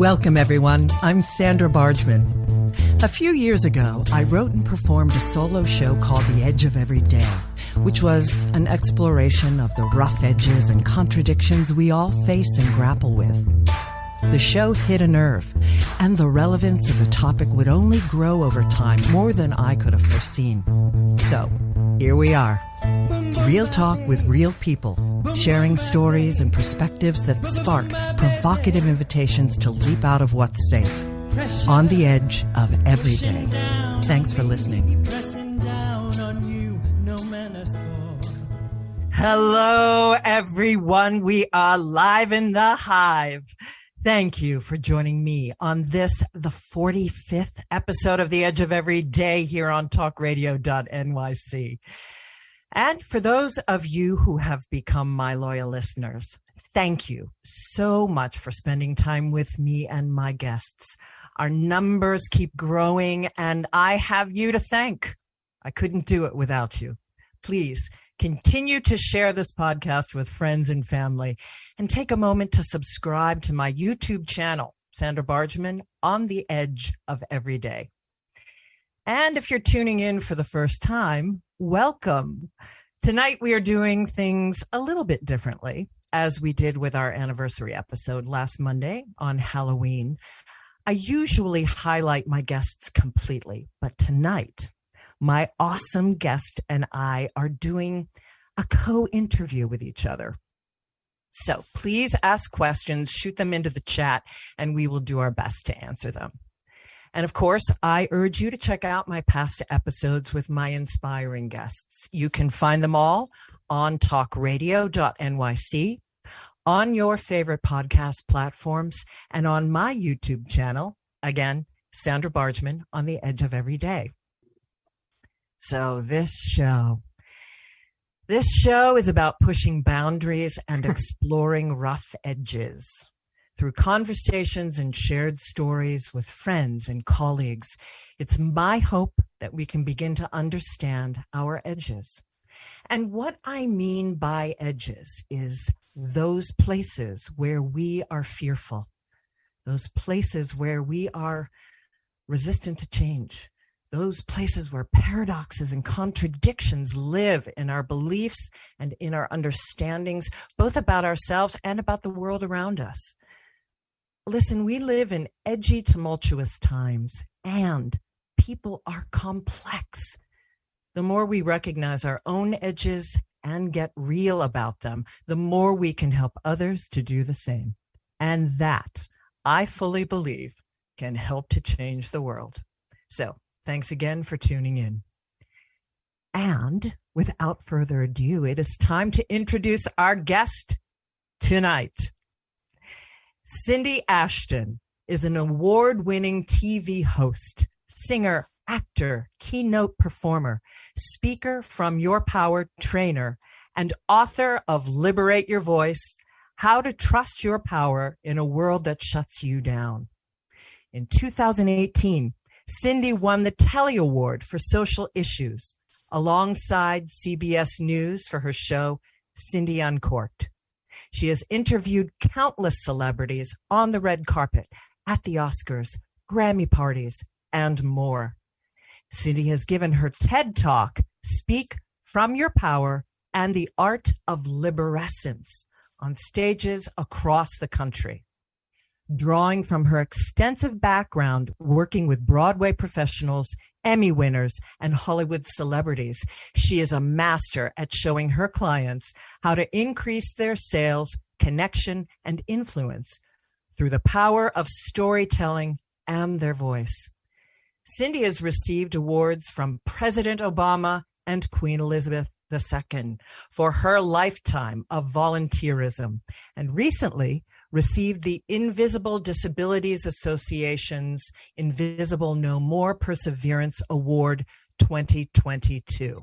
Welcome, everyone. I'm Sandra Bargman. A few years ago, I wrote and performed a solo show called The Edge of Every Day, which was an exploration of the rough edges and contradictions we all face and grapple with. The show hit a nerve, and the relevance of the topic would only grow over time, more than I could have foreseen. So, here we are. Real talk with real people, sharing stories and perspectives that spark provocative invitations to leap out of what's safe, on the edge of every day. Thanks for listening. Hello, everyone. We are live in the hive. Thank you for joining me on this, the 45th episode of The Edge of Every Day here on talkradio.nyc. And for those of you who have become my loyal listeners, thank you so much for spending time with me and my guests. Our numbers keep growing, and I have you to thank. I couldn't do it without you. Please continue to share this podcast with friends and family, and take a moment to subscribe to my YouTube channel, Sandra Bargman, on the Edge of Every Day. And if you're tuning in for the first time, welcome. Tonight we are doing things a little bit differently, as we did with our anniversary episode last Monday on Halloween. I usually highlight my guests completely, but tonight, my awesome guest and I are doing a co-interview with each other. So please ask questions, shoot them into the chat, and we will do our best to answer them. And of course, I urge you to check out my past episodes with my inspiring guests. You can find them all on talkradio.nyc, on your favorite podcast platforms, and on my YouTube channel, again, Sandra Bargman, on the Edge of Every Day. So this show is about pushing boundaries and exploring rough edges. Through conversations and shared stories with friends and colleagues, it's my hope that we can begin to understand our edges. And what I mean by edges is those places where we are fearful, those places where we are resistant to change, those places where paradoxes and contradictions live in our beliefs and in our understandings, both about ourselves and about the world around us. Listen, we live in edgy, tumultuous times, and people are complex. The more we recognize our own edges and get real about them, the more we can help others to do the same. And that, I fully believe, can help to change the world. So, thanks again for tuning in. And without further ado, it is time to introduce our guest tonight. Cindy Ashton is an award-winning TV host, singer, actor, keynote performer, speaker from Your Power trainer, and author of Liberate Your Voice, How to Trust Your Power in a World That Shuts You Down. In 2018, Cindy won the Telly Award for Social Issues alongside CBS News for her show, Cindy Uncorked. She has interviewed countless celebrities on the red carpet, at the Oscars, Grammy parties, and more. Cindy has given her TED Talk, Speak from Your Power, and the Art of Liberescence on stages across the country. Drawing from her extensive background working with Broadway professionals, Emmy winners, and Hollywood celebrities, she is a master at showing her clients how to increase their sales, connection, and influence through the power of storytelling and their voice. Cindy has received awards from President Obama and Queen Elizabeth II for her lifetime of volunteerism, and recently received the Invisible Disabilities Association's Invisible No More Perseverance Award 2022.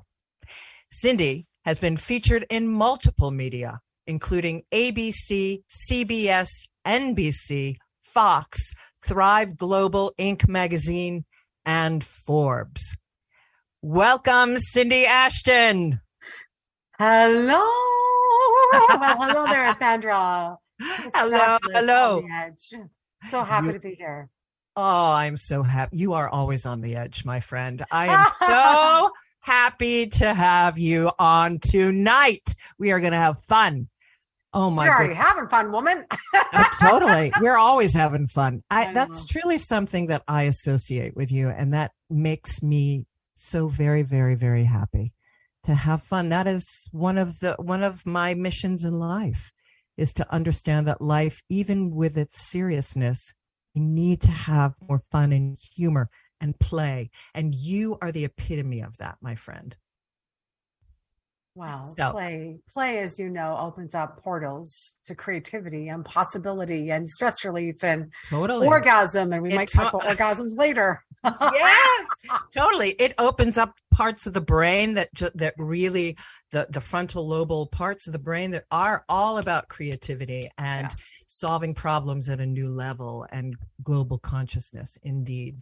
Cindy has been featured in multiple media, including ABC, CBS, NBC, Fox, Thrive Global, Inc. magazine, and Forbes. Welcome, Cindy Ashton. Hello. Well, hello there, Sandra. Hello. So happy to be here. Oh, I'm so happy. You are always on the edge, my friend. I am so happy to have you on tonight. We are going to have fun. Oh my You're already goodness. having fun, woman. Totally. We're always having fun. I That's know. truly something that I associate with you. And that makes me so very, very, very happy to have fun. That is one of my missions in life, is to understand that life, even with its seriousness, you need to have more fun and humor and play. And you are the epitome of that, my friend. Wow. So, Play, as you know, opens up portals to creativity and possibility and stress relief and totally. orgasm. And we might talk about orgasms later. Yes, totally. It opens up parts of the brain that really, the frontal lobal parts of the brain that are all about creativity and solving problems at a new level and global consciousness. Indeed.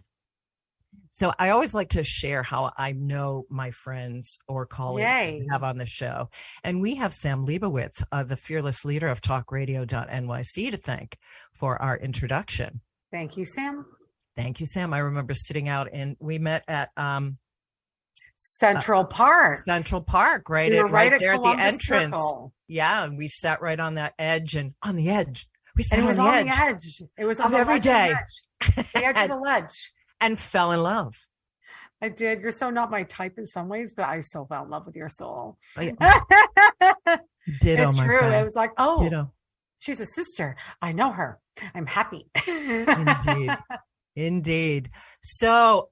So I always like to share how I know my friends or colleagues I have on the show. And we have Sam Leibowitz, the fearless leader of talkradio.nyc, to thank for our introduction. Thank you, Sam. Thank you, Sam. I remember sitting out we met at Central Park. Central Park, right? We were right there at the Columbus entrance. Circle. Yeah, and we sat right on that edge and on the edge. We sat and it was on the edge. It was on the every day. The edge of the ledge. And fell in love. I did. You're so not my type in some ways, but I so fell in love with your soul. Ditto, it's my true. friend. It was like, oh, Ditto. She's a sister. I know her. I'm happy. Indeed. So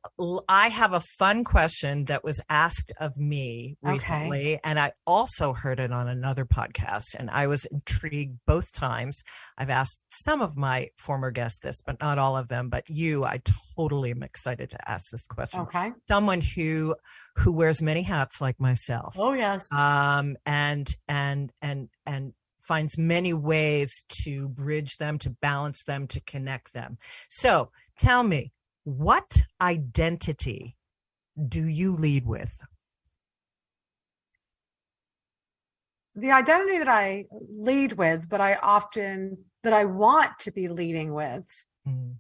I have a fun question that was asked of me recently, and I also heard it on another podcast, and I was intrigued both times. I've asked some of my former guests this, but not all of them. But I totally am excited to ask this question. Okay. Someone who wears many hats like myself. Oh, yes. And finds many ways to bridge them, to balance them, to connect them. So tell me, what identity do you lead with? The identity that I lead with, that I want to be leading with,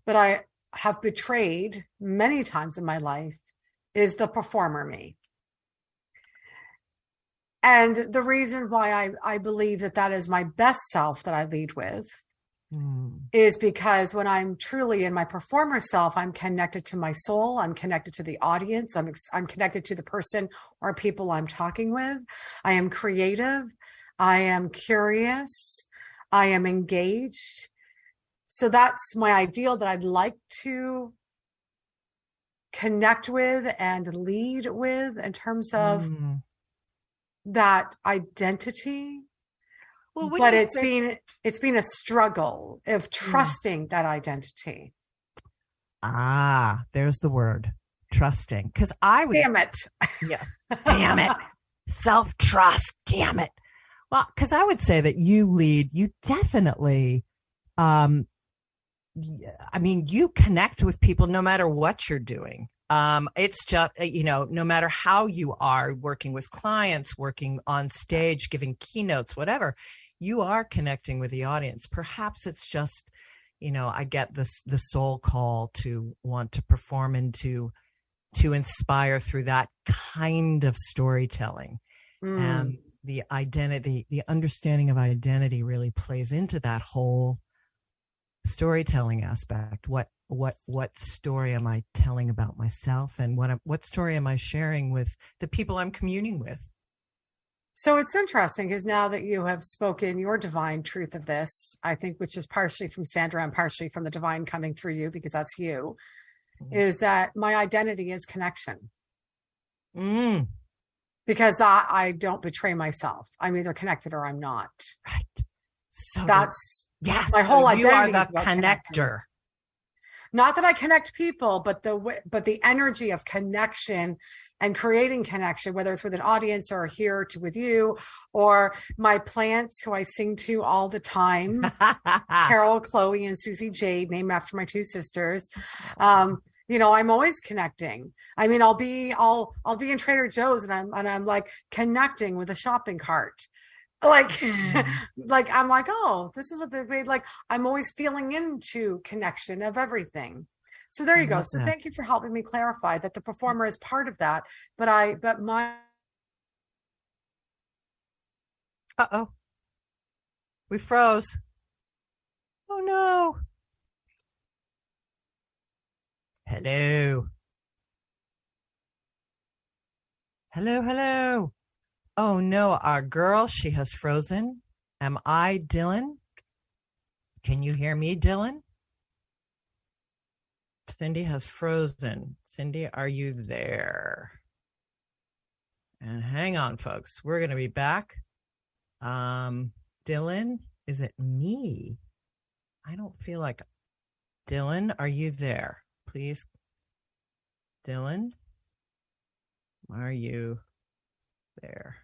but I have betrayed many times in my life, is the performer me. And the reason why I believe that is my best self that I lead with is because when I'm truly in my performer self, I'm connected to my soul. I'm connected to the audience. I'm connected to the person or people I'm talking with. I am creative. I am curious. I am engaged. So that's my ideal that I'd like to connect with and lead with in terms of that identity. Well, but it's been a struggle of trusting that identity. There's the word, trusting. Because damn it. Yeah. Damn it. Self-trust. Damn it. Well, because I would say that you definitely, you connect with people no matter what you're doing. It's just, no matter how you are working with clients, working on stage, giving keynotes, whatever, you are connecting with the audience. Perhaps it's just, I get the soul call to want to perform and to inspire through that kind of storytelling. And the identity, the understanding of identity really plays into that whole storytelling aspect. What story am I telling about myself, and what story am I sharing with the people I'm communing with? So it's interesting because now that you have spoken your divine truth of this, I think, which is partially from Sandra and partially from the divine coming through you, because that's you, is that my identity is connection. Because I don't betray myself. I'm either connected or I'm not. Right. So that's my whole identity. You are the connector. Not that I connect people, but the energy of connection and creating connection, whether it's with an audience or here with you, or my plants who I sing to all the time, Carol, Chloe, and Susie Jade, named after my two sisters. I'm always connecting. I mean, I'll be in Trader Joe's and I'm like connecting with a shopping cart. Like, like I'm like, oh, this is what they made. Like, I'm always feeling into connection of everything. So there I you go. love So that. thank you for helping me clarify that the performer is part of that. But my Uh-oh, we froze. Oh no. Hello. Hello, hello. Oh no, our girl, she has frozen. Am I Dylan? Can you hear me, Dylan? Cindy has frozen. Cindy, are you there? And hang on, folks. We're going to be back. Dylan, is it me? I don't feel like Dylan, are you there? Please. Dylan, are you there?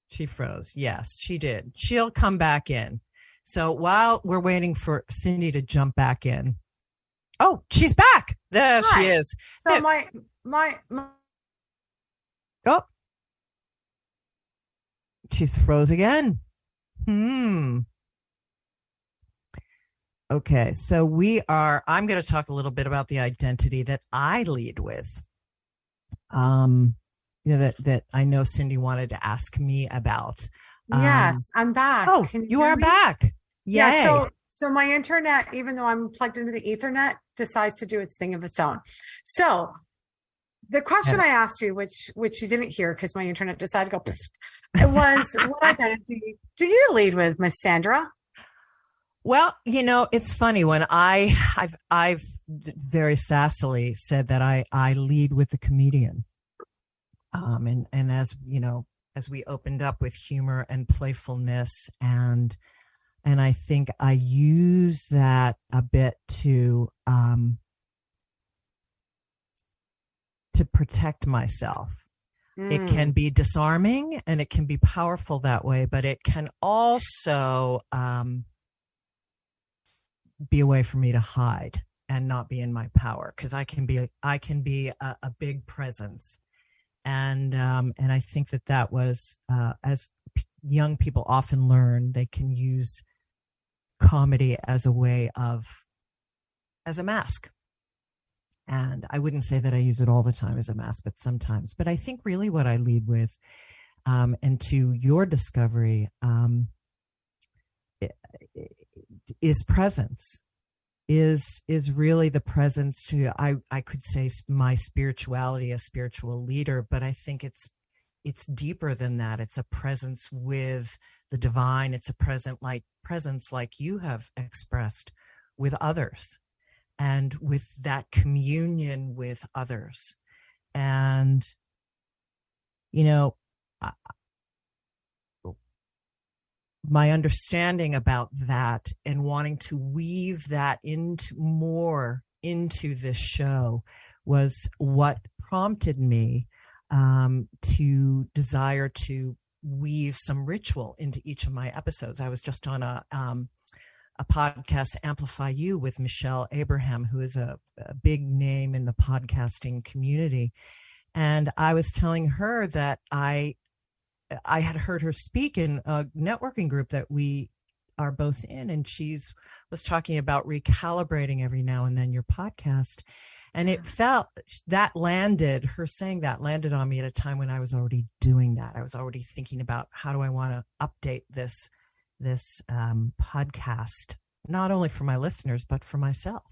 She froze. Yes, she did. She'll come back in. So while we're waiting for Cindy to jump back in. Oh, she's back. There she is. So my Oh, she's froze again. Okay, so I'm going to talk a little bit about the identity that I lead with. That I know Cindy wanted to ask me about. Yes, I'm back. Oh, you are back. Yay. Yeah, so my internet, even though I'm plugged into the Ethernet, decides to do its thing of its own. So the question I asked you, which you didn't hear because my internet decided to go, it was, what identity do you lead with, Miss Sandra? Well, it's funny when I've very sassily said that I lead with the comedian. And as as we opened up with humor and playfulness, and I think I use that a bit to protect myself. It can be disarming and it can be powerful that way, but it can also be a way for me to hide and not be in my power, because I can be a big presence. And I think that was, as young people often learn, they can use comedy as a mask. And I wouldn't say that I use it all the time as a mask, but sometimes. But I think really what I lead with, and to your discovery, is presence. Is really the presence to, I could say, my spirituality, a spiritual leader, but I think it's deeper than that. It's a presence with the divine. It's a presence like you have expressed with others, and with that communion with others. And my understanding about that and wanting to weave that into this show was what prompted me to desire to weave some ritual into each of my episodes. I was just on a podcast, Amplify You, with Michelle Abraham, who is a big name in the podcasting community. And I was telling her that I had heard her speak in a networking group that we are both in, and was talking about recalibrating every now and then your podcast. And it felt her saying that landed on me at a time when I was already doing that. I was already thinking about, how do I want to update this podcast, not only for my listeners, but for myself.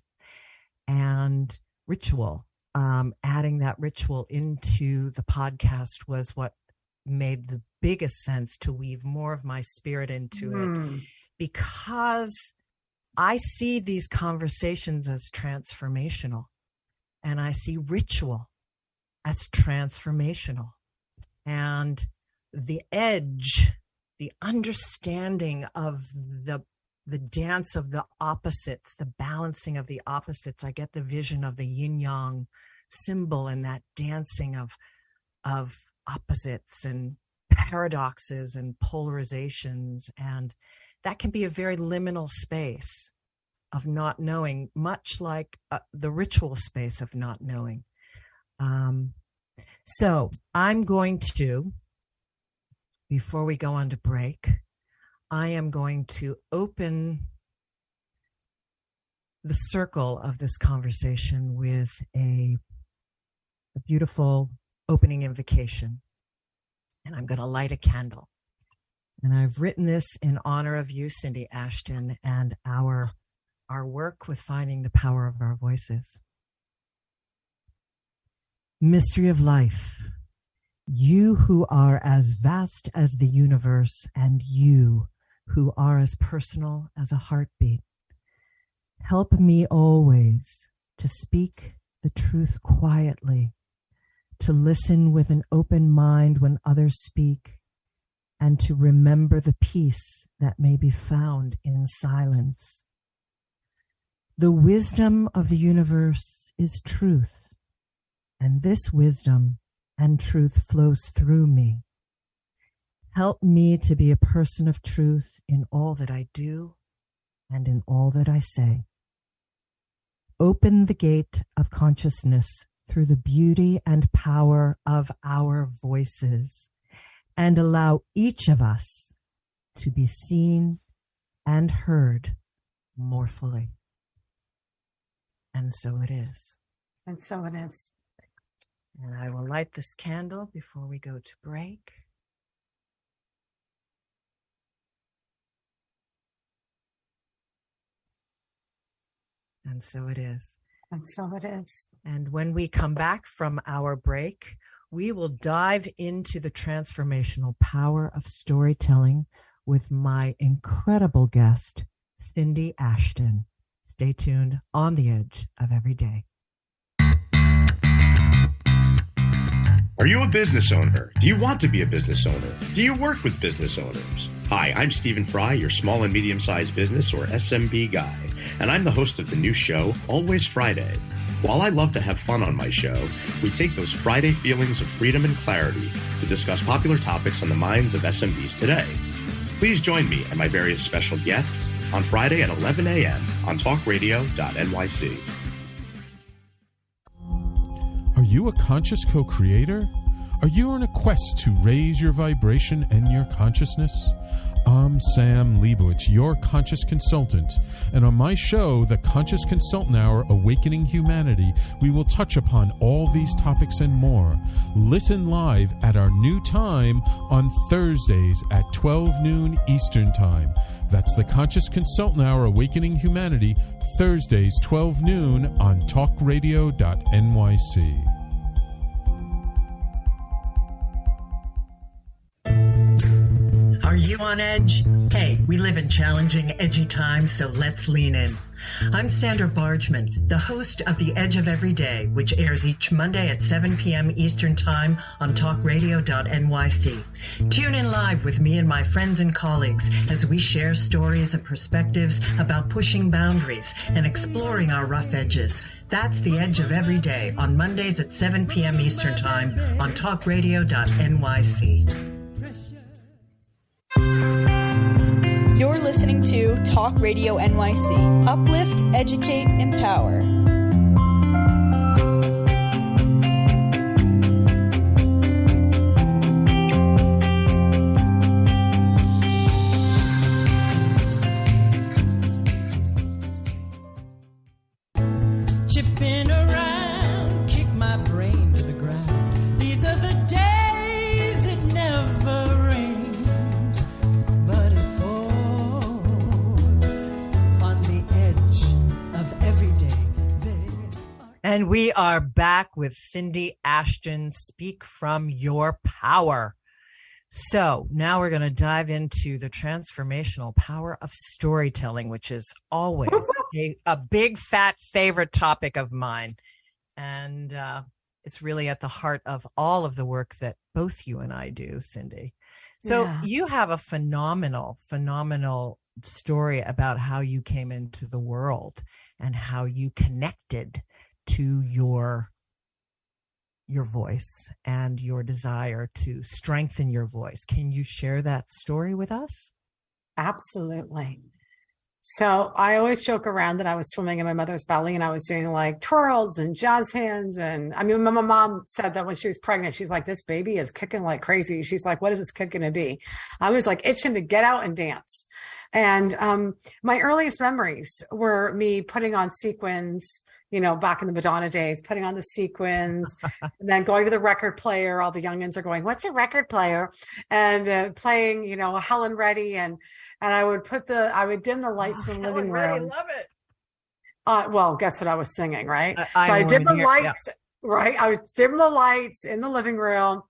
And ritual, adding that ritual into the podcast was what made the biggest sense, to weave more of my spirit into it, because I see these conversations as transformational, and I see ritual as transformational. And the edge, the understanding of the dance of the opposites, the balancing of the opposites. I get the vision of the yin yang symbol and that dancing of opposites and paradoxes and polarizations. And that can be a very liminal space of not knowing, much like the ritual space of not knowing. So I'm going to, before we go on to break, I am going to open the circle of this conversation with a beautiful opening invocation. And I'm going to light a candle. And I've written this in honor of you, Cindy Ashton, and our work with finding the power of our voices. Mystery of life, you who are as vast as the universe, and you who are as personal as a heartbeat, help me always to speak the truth quietly, to listen with an open mind when others speak, and to remember the peace that may be found in silence. The wisdom of the universe is truth, and this wisdom and truth flows through me. Help me to be a person of truth in all that I do and in all that I say. Open the gate of consciousness through the beauty and power of our voices, and allow each of us to be seen and heard more fully. And so it is. And so it is. And I will light this candle before we go to break. And so it is. And so it is. And when we come back from our break, we will dive into the transformational power of storytelling with my incredible guest, Cindy Ashton. Stay tuned on the edge of every day. Are you a business owner? Do you want to be a business owner? Do you work with business owners? Hi, I'm Stephen Fry, your small and medium-sized business or SMB guy, and I'm the host of the new show, Always Friday. While I love to have fun on my show, we take those Friday feelings of freedom and clarity to discuss popular topics on the minds of SMBs today. Please join me and my various special guests on Friday at 11 a.m. on talkradio.nyc. Are you a conscious co-creator? Are you on a quest to raise your vibration and your consciousness? I'm Sam Leibowitz, your conscious consultant, and on my show, The Conscious Consultant Hour, Awakening Humanity, we will touch upon all these topics and more. Listen live at our new time on Thursdays at 12 noon Eastern Time. That's The Conscious Consultant Hour, Awakening Humanity, Thursdays 12 noon on talkradio.nyc. Are you on edge? Hey, we live in challenging, edgy times, so let's lean in. I'm Sandra Bargman, the host of The Edge of Every Day, which airs each Monday at 7 p.m. Eastern Time on talkradio.nyc. Tune in live with me and my friends and colleagues as we share stories and perspectives about pushing boundaries and exploring our rough edges. That's The Edge of Every Day on Mondays at 7 p.m. Eastern Time on talkradio.nyc. You're listening to Talk Radio NYC. Uplift, educate, empower. Chipping around, kick my brain to the ground. These are the days it never rained, but it pours on the edge of every day. And we are back with Cindy Ashton, Speak from Your Power. So now we're going to dive into the transformational power of storytelling, which is always a big, fat favorite topic of mine. And it's really at the heart of all of the work that both you and I do, Cindy. So you have a phenomenal story about how you came into the world and how you connected to your voice and your desire to strengthen your voice. Can you share that story with us? Absolutely. So I always joke around that I was swimming in my mother's belly and I was doing like twirls and jazz hands. And I mean, my mom said that when she was pregnant, she's like, this baby is kicking like crazy. She's like, what is this kid going to be? I was like itching to get out and dance. And my earliest memories were me putting on sequins, you know, back in the Madonna days, putting on the sequins and then going to the record player. All the youngins are going, what's a record player? And playing, you know, Helen Reddy. And I would dim the lights in the living room. I love it. Well, guess what I was singing, right? So I dimmed the lights, right? I would dim the lights in the living room.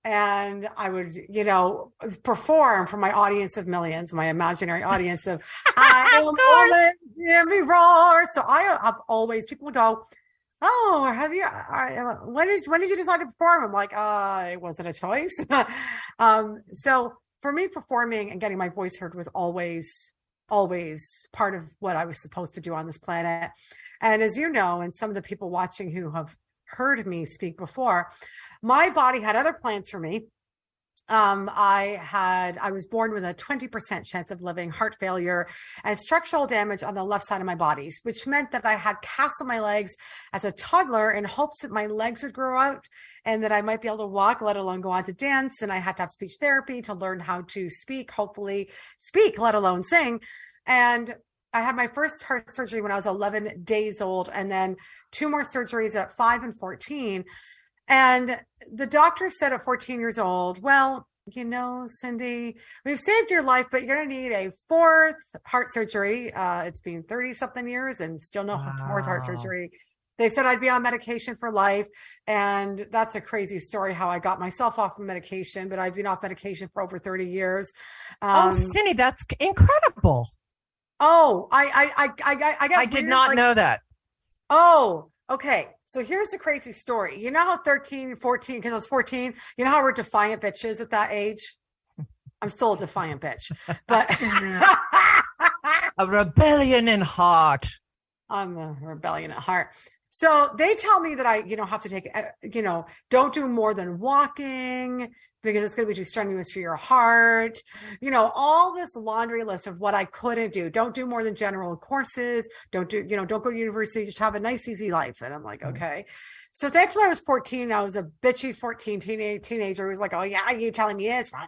And I would, you know, perform for my audience of millions, my imaginary audience of, I am woman, hear me roar. So I've always, people go, oh, when did you decide to perform? I'm like, it wasn't a choice. So for me, performing and getting my voice heard was always part of what I was supposed to do on this planet. And as you know, and some of the people watching who have heard me speak before, my body had other plans for me. I was born with a 20% chance of living, heart failure, and structural damage on the left side of my body, which meant that I had casts on my legs as a toddler in hopes that my legs would grow out and that I might be able to walk, let alone go on to dance. And I had to have speech therapy to learn how to speak, hopefully speak, let alone sing. And I had my first heart surgery when I was 11 days old, and then 2 more surgeries at 5 and 14. And the doctor said at 14 years old, well, you know, Cindy, we've saved your life, but you're going to need a 4th heart surgery. It's been 30 something years and still no 4th heart surgery. They said I'd be on medication for life. And that's a crazy story how I got myself off of medication, but I've been off medication for over 30 years. Cindy, that's incredible. Oh, I did not know that. Oh, okay. So here's the crazy story. You know how 13, 14, because I was 14, you know how we're defiant bitches at that age? I'm still a defiant bitch, but a rebellion in heart. I'm a rebellion at heart. So they tell me that I, have to take, don't do more than walking because it's going to be too strenuous for your heart. All this laundry list of what I couldn't do. Don't do more than general courses. Don't go to university. Just have a nice, easy life. And I'm like, okay. So thankfully I was 14. I was a bitchy 14 teenager who was like, oh yeah, you telling me it's wrong.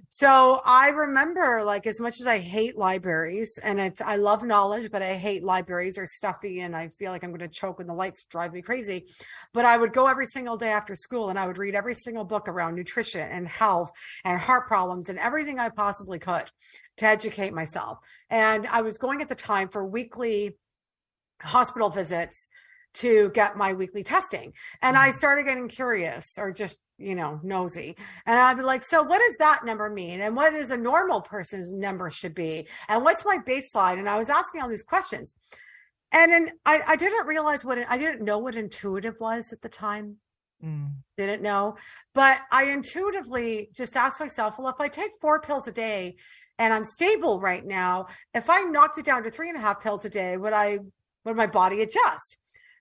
So I remember, like, as much as I hate libraries and I love knowledge, but I hate libraries. They're stuffy and I feel like I'm going to choke when the lights drive me crazy. But I would go every single day after school and I would read every single book around nutrition and health and heart problems and everything I possibly could to educate myself. And I was going at the time for weekly hospital visits to get my weekly testing. And I started getting curious or just, nosy. And I'd be like, so what does that number mean? And what is a normal person's number should be? And what's my baseline? And I was asking all these questions. And then I didn't realize I didn't know what intuitive was at the time. Didn't know. But I intuitively just asked myself, well, if I take 4 pills a day and I'm stable right now, if I knocked it down to 3.5 pills a day, would my body adjust?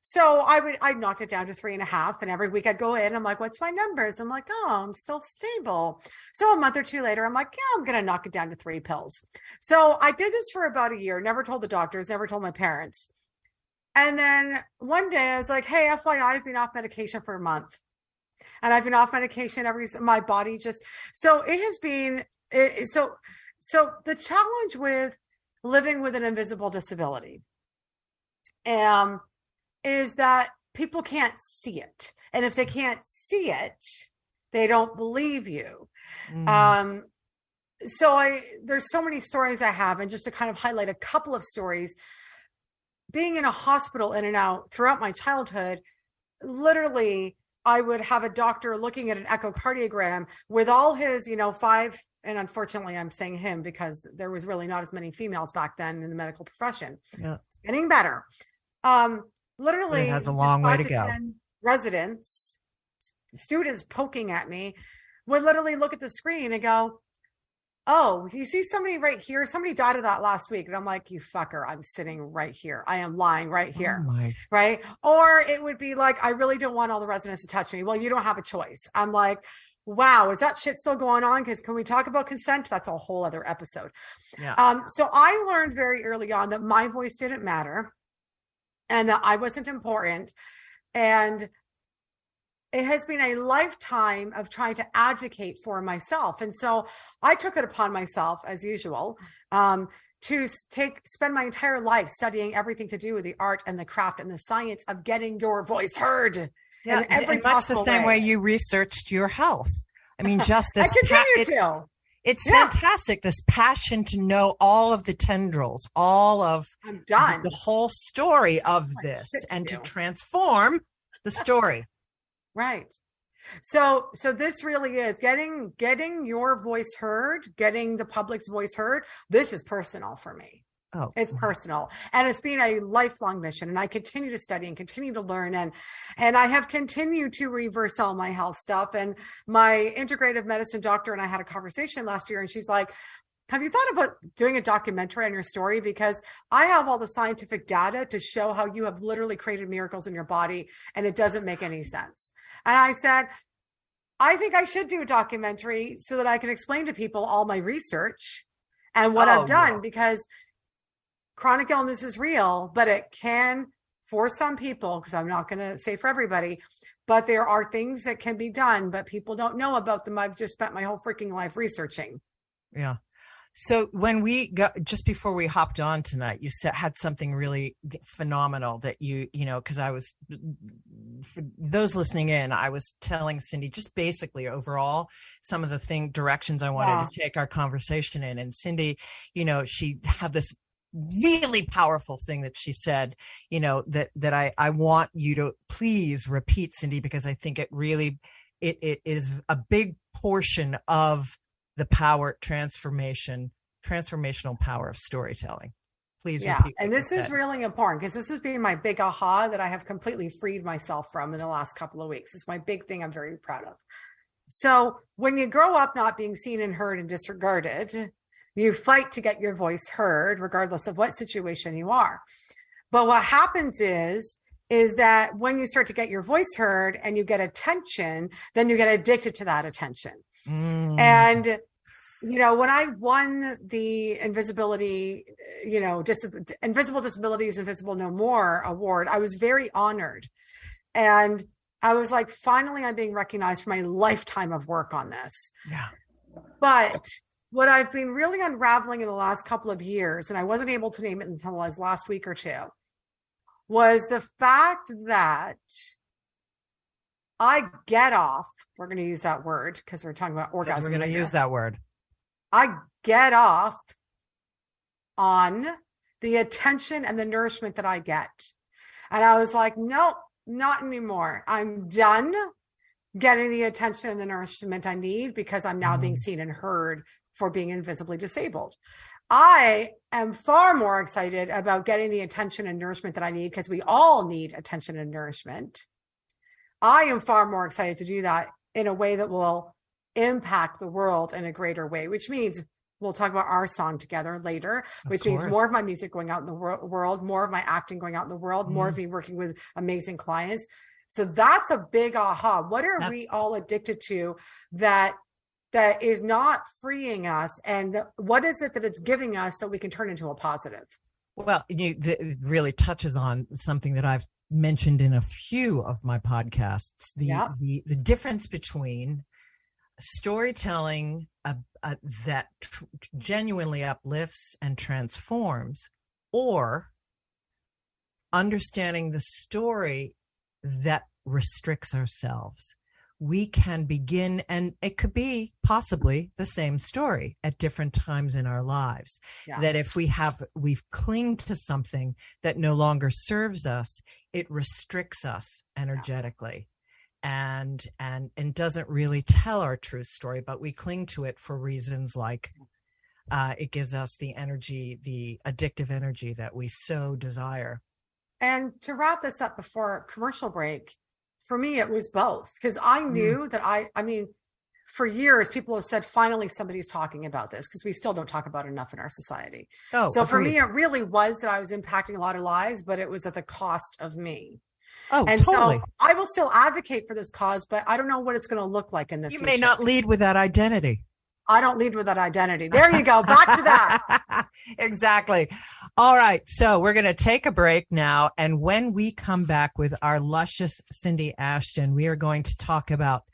So I knocked it down to 3.5, and every week I'd go in. I'm like, what's my numbers? I'm like, oh, I'm still stable. So a month or 2 later, I'm like, yeah, I'm going to knock it down to 3 pills. So I did this for about a year, never told the doctors, never told my parents. And then one day I was like, hey, FYI, I've been off medication for a month. And I've been off medication my body just, so it has been, so the challenge with living with an invisible disability, is that people can't see it. And if they can't see it, they don't believe you. So there's so many stories I have, and just to kind of highlight a couple of stories, being in a hospital in and out throughout my childhood, literally I would have a doctor looking at an echocardiogram with all his, 5, and unfortunately I'm saying him because there was really not as many females back then in the medical profession. Yeah. It's getting better. Literally, it has a long way to go. Residents, students poking at me would literally look at the screen and go, oh, you see somebody right here? Somebody died of that last week. And I'm like, you fucker, I'm sitting right here. I am lying right here. Oh right. Or it would be like, I really don't want all the residents to touch me. Well, you don't have a choice. I'm like, wow, is that shit still going on? Because can we talk about consent? That's a whole other episode. Yeah. So I learned very early on that my voice didn't matter and that I wasn't important. And it has been a lifetime of trying to advocate for myself. And so I took it upon myself, as usual, to spend my entire life studying everything to do with the art and the craft and the science of getting your voice heard. Yeah, in every and much the same way you researched your health. I mean, just this. I continue to. It's fantastic. This passion to know all of the tendrils, all of I'm done. The whole story of this, and to transform the story. Right. So this really is getting your voice heard, getting the public's voice heard. This is personal for me. Oh, it's personal, and it's been a lifelong mission, and I continue to study and continue to learn, and I have continued to reverse all my health stuff. And my integrative medicine doctor and I had a conversation last year, and she's like, have you thought about doing a documentary on your story? Because I have all the scientific data to show how you have literally created miracles in your body, and it doesn't make any sense. And I said, I think I should do a documentary so that I can explain to people all my research and what I've done, because chronic illness is real, but it can, for some people, because I'm not going to say for everybody, but there are things that can be done, but people don't know about them. I've just spent my whole freaking life researching. Yeah. So when we got, just before we hopped on tonight, you had something really phenomenal that you know, because I was, for those listening in, I was telling Cindy just basically overall some of the directions I wanted to take our conversation in. And Cindy, you know, she had this really powerful thing that she said, you know, that I want you to please repeat, Cindy, because I think it really, it is a big portion of the transformational power of storytelling. Please repeat. And this is really important, because this has been my big aha that I have completely freed myself from in the last couple of weeks. It's my big thing I'm very proud of. So when you grow up not being seen and heard and disregarded, you fight to get your voice heard, regardless of what situation you are. But what happens is that when you start to get your voice heard and you get attention, then you get addicted to that attention. And, you know, when I won the Invisibility, you know, Invisible Disabilities, Invisible No More award, I was very honored. And I was like, finally, I'm being recognized for my lifetime of work on this. Yeah. But what I've been really unraveling in the last couple of years, and I wasn't able to name it until last week or two, was the fact that I get off, we're going to use that word because we're talking about orgasm. We're going to use that word. I get off on the attention and the nourishment that I get. And I was like, nope, not anymore. I'm done getting the attention and the nourishment I need, because I'm now being seen and heard for being invisibly disabled. I am far more excited about getting the attention and nourishment that I need, because we all need attention and nourishment. I am far more excited to do that in a way that will impact the world in a greater way, which means we'll talk about our song together later, which means more of my music going out in the world, more of my acting going out in the world, more of me working with amazing clients. So that's a big aha. What are we all addicted to that is not freeing us? And what is it that it's giving us that we can turn into a positive? Well, it really touches on something that I've mentioned in a few of my podcasts, the difference between storytelling that genuinely uplifts and transforms, or understanding the story that restricts ourselves. We can begin, and it could be possibly the same story at different times in our lives. That if we've clinged to something that no longer serves us, it restricts us energetically and doesn't really tell our true story, but we cling to it for reasons like it gives us the energy, the addictive energy that we so desire. And to wrap this up before commercial break, for me, it was both, because I knew that I mean, for years, people have said, finally, somebody's talking about this, because we still don't talk about it enough in our society. So for me, it really was that I was impacting a lot of lives, but it was at the cost of me. Oh, And totally. so I will still advocate for this cause, but I don't know what it's going to look like in the You future. may not lead with that identity. I don't lead with that identity. There you go. Back to that. Exactly. All right. So we're going to take a break now. And when we come back with our luscious Cindy Ashton, we are going to talk about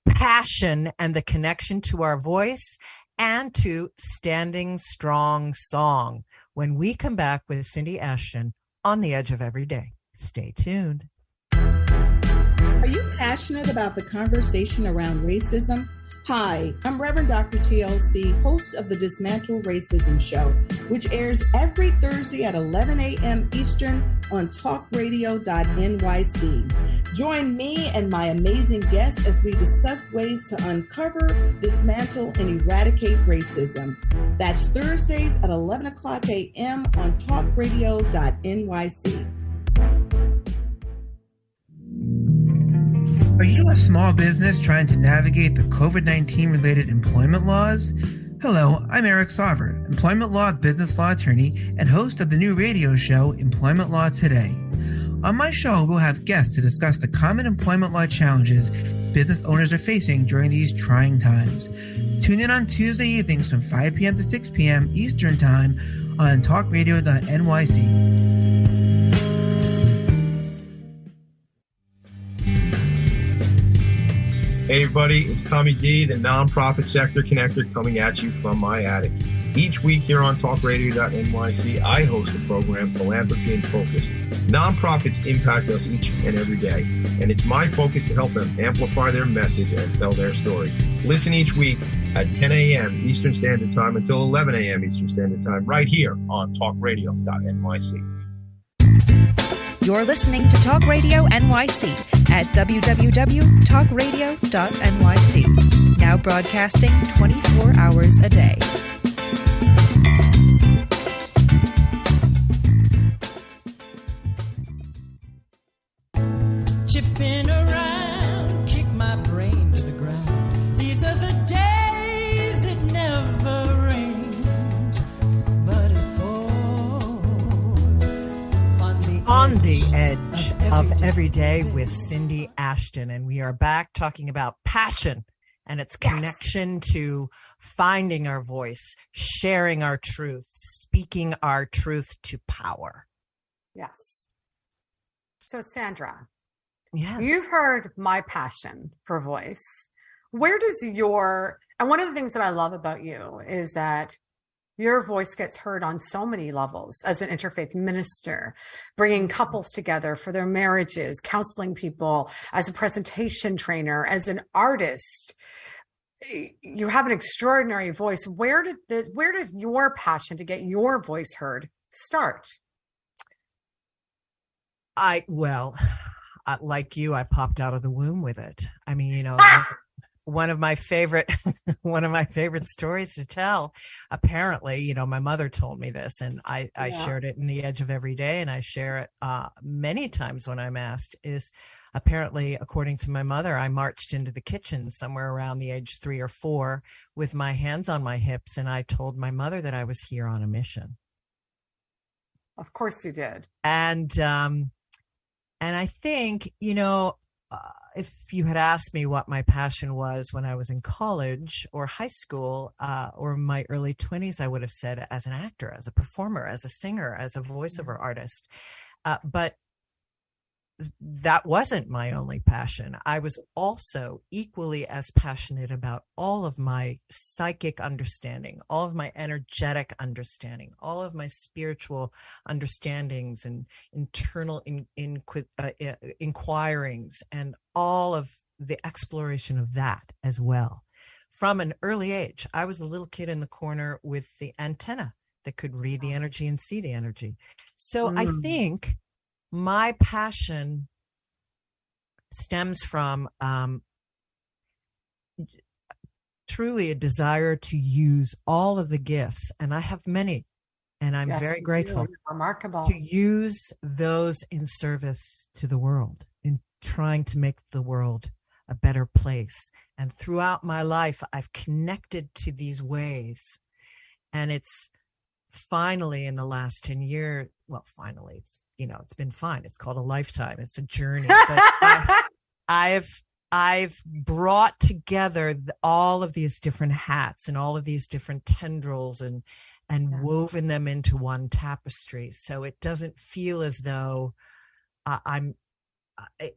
passion and the connection to our voice and to Standing Strong song when we come back with Cindy Ashton on the Edge of Every Day. Stay tuned. Are you passionate about the conversation around racism? Hi, I'm Reverend Dr. TLC, host of the Dismantle Racism Show, which airs every Thursday at 11 a.m. Eastern on talkradio.nyc. Join me and my amazing guests as we discuss ways to uncover, dismantle, and eradicate racism. That's Thursdays at 11 o'clock a.m. on talkradio.nyc. Are you a small business trying to navigate the COVID-19 related employment laws? Hello, I'm Eric Sauver, employment law business law attorney and host of the new radio show Employment Law Today. On my show, we'll have guests to discuss the common employment law challenges business owners are facing during these trying times. Tune in on Tuesday evenings from 5 p.m. to 6 p.m. Eastern Time on talkradio.nyc. Hey everybody, it's Tommy D, the nonprofit sector connector, coming at you from my attic. Each week here on talkradio.nyc, I host the program Philanthropy in Focus. Nonprofits impact us each and every day, and it's my focus to help them amplify their message and tell their story. Listen each week at 10 a.m. Eastern Standard Time until 11 a.m. Eastern Standard Time right here on talkradio.nyc. You're listening to Talk Radio NYC at www.talkradio.nyc. Now broadcasting 24 hours a day. Chipping around, kick my brain to the ground. These are the days it never rained, but it pours On the Edge of Every Day with Cindy Ashton. And we are back talking about passion and its connection to finding our voice, sharing our truth, speaking our truth to power. Yes. So Sandra, Yes. you've heard my passion for voice. Where does and one of the things that I love about you is that your voice gets heard on so many levels as an interfaith minister, bringing couples together for their marriages, counseling people, as a presentation trainer, as an artist. You have an extraordinary voice. Where did your passion to get your voice heard start? Like you, I popped out of the womb with it. I mean, one of my favorite stories to tell, apparently, my mother told me this, and I shared it in the Edge of Every Day, and I share it many times when I'm asked, is apparently, according to my mother, I marched into the kitchen somewhere around the age 3 or 4 with my hands on my hips, and I told my mother that I was here on a mission. Of course you did. And I think, if you had asked me what my passion was when I was in college or high school or my early 20s, I would have said as an actor, as a performer, as a singer, as a voiceover artist. But that wasn't my only passion. I was also equally as passionate about all of my psychic understanding, all of my energetic understanding, all of my spiritual understandings and internal inquirings, and all of the exploration of that as well. From an early age, I was a little kid in the corner with the antenna that could read the energy and see the energy. So I think my passion stems from truly a desire to use all of the gifts, and I have many, and I'm very grateful. Remarkable. To use those in service to the world, in trying to make the world a better place. And throughout my life, I've connected to these ways, and it's finally in the last 10 years, it's been fine. It's called a lifetime. It's a journey. But I've brought together all of these different hats and all of these different tendrils and woven them into one tapestry. So it doesn't feel as though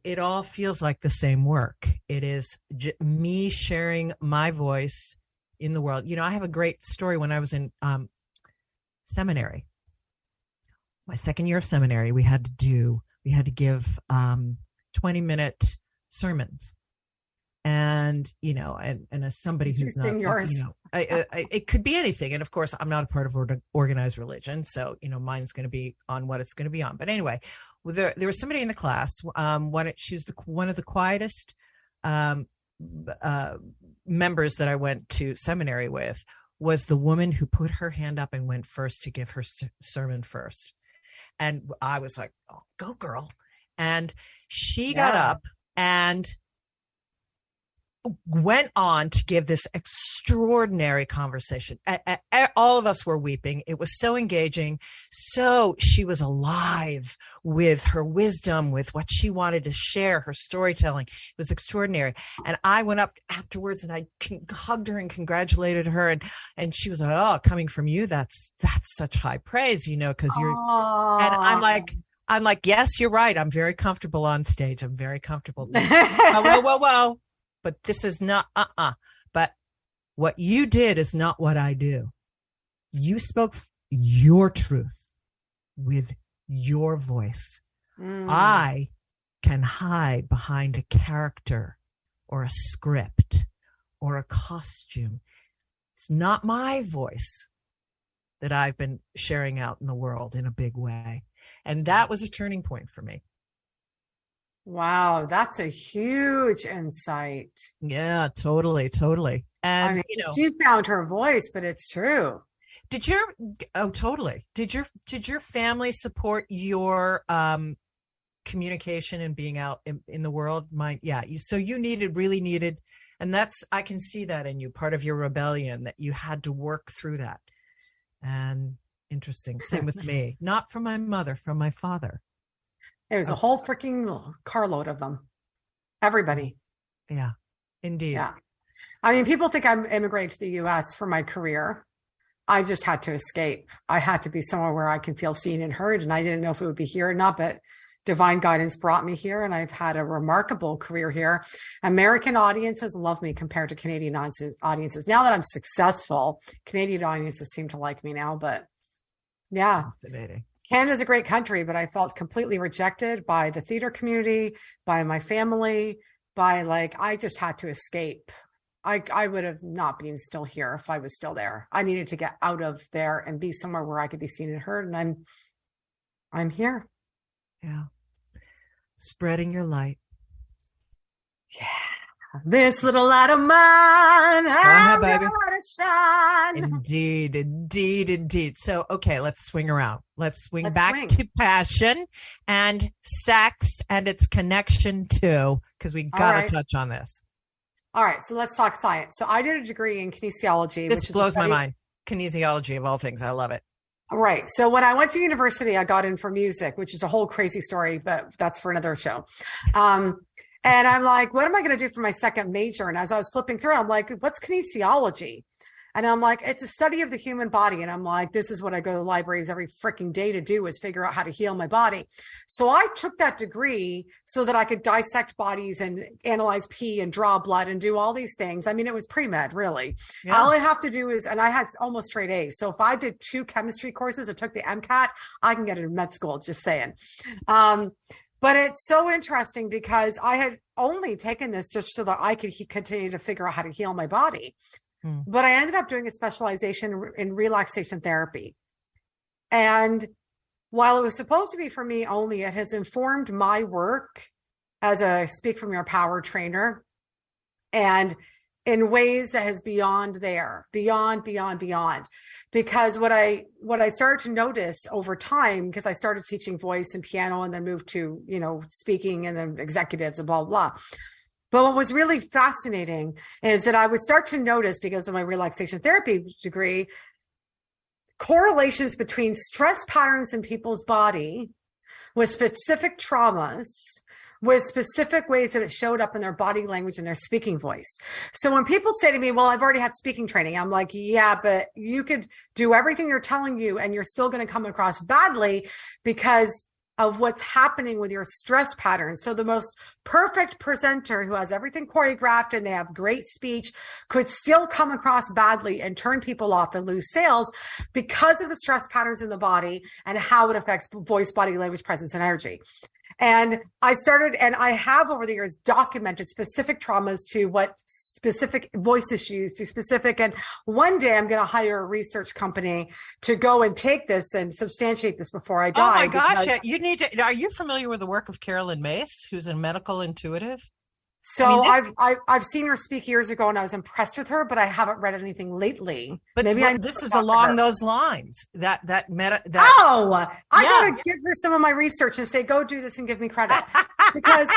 it all feels like the same work. It is me sharing my voice in the world. I have a great story. When I was in seminary, my second year of seminary, we had to give 20-minute sermons. And, and as somebody who's not, yours. it could be anything. And of course, I'm not a part of organized religion. So, mine's going to be on what it's going to be on. But anyway, there was somebody in the class. She was one of the quietest members that I went to seminary with, was the woman who put her hand up and went first to give her sermon first. And I was like, oh, go girl. And she got up and went on to give this extraordinary conversation. All of us were weeping. It was so engaging. So she was alive with her wisdom, with what she wanted to share, her storytelling. It was extraordinary. And I went up afterwards and I hugged her and congratulated her. And she was like, oh, coming from you, that's such high praise, because you're, and I'm like, yes, you're right. I'm very comfortable on stage. I'm very comfortable. Whoa. But this is not, But what you did is not what I do. You spoke your truth with your voice. I can hide behind a character or a script or a costume. It's not my voice that I've been sharing out in the world in a big way. And that was a turning point for me. Wow, that's a huge insight. Yeah, totally. And she found her voice, but it's true. Totally. Did your family support your communication and being out in the world? So you really needed, and I can see that in you, part of your rebellion, that you had to work through that. And interesting. Same with me. Not from my mother, from my father. There was a whole freaking carload of them. Everybody. Yeah, indeed. Yeah. I mean, people think I'm immigrating to the U.S. for my career. I just had to escape. I had to be somewhere where I can feel seen and heard. And I didn't know if it would be here or not, but divine guidance brought me here. And I've had a remarkable career here. American audiences love me compared to Canadian audiences. Now that I'm successful, Canadian audiences seem to like me now, but yeah. Fascinating. Canada's a great country, but I felt completely rejected by the theater community, by my family, I just had to escape. I would have not been still here if I was still there. I needed to get out of there and be somewhere where I could be seen and heard. And I'm here. Yeah. Spreading your light. Yeah. This little light of mine, I'm baby. gonna shine. Indeed. So, okay, let's swing around. Let's swing back to passion and sex and its connection to, because we got to touch on this. All right, so let's talk science. So I did a degree in kinesiology. This blows my mind. Kinesiology of all things. I love it. Right. So when I went to university, I got in for music, which is a whole crazy story, but that's for another show. And I'm like, what am I going to do for my second major? And as I was flipping through, I'm like, what's kinesiology? And I'm like, it's a study of the human body. And I'm like, this is what I go to libraries every freaking day to do, is figure out how to heal my body. So I took that degree so that I could dissect bodies and analyze pee and draw blood and do all these things. I mean, it was pre-med, really. Yeah. All I have to do is, and I had almost straight A's. So if I did 2 chemistry courses or took the MCAT, I can get into med school, just saying. But it's so interesting because I had only taken this just so that I could continue to figure out how to heal my body. But I ended up doing a specialization in relaxation therapy. And while it was supposed to be for me only, it has informed my work as a Speak From Your Power trainer, and in ways that is beyond there, beyond. Because what I started to notice over time, because I started teaching voice and piano and then moved to, speaking and then executives and blah, blah. But what was really fascinating is that I would start to notice, because of my relaxation therapy degree, correlations between stress patterns in people's body, with specific traumas, with specific ways that it showed up in their body language and their speaking voice. So when people say to me, well, I've already had speaking training, I'm like, yeah, but you could do everything they're telling you and you're still going to come across badly because of what's happening with your stress patterns. So the most perfect presenter who has everything choreographed and they have great speech could still come across badly and turn people off and lose sales because of the stress patterns in the body and how it affects voice, body language, presence, and energy. And I have over the years documented specific traumas to what specific voice issues to specific. And one day I'm going to hire a research company to go and take this and substantiate this before I die. Oh my gosh. You need to, are you familiar with the work of Carolyn Mace, who's a medical intuitive? So I've seen her speak years ago and I was impressed with her, but I haven't read anything lately. But maybe this is along those lines. I gotta give her some of my research and say, go do this and give me credit because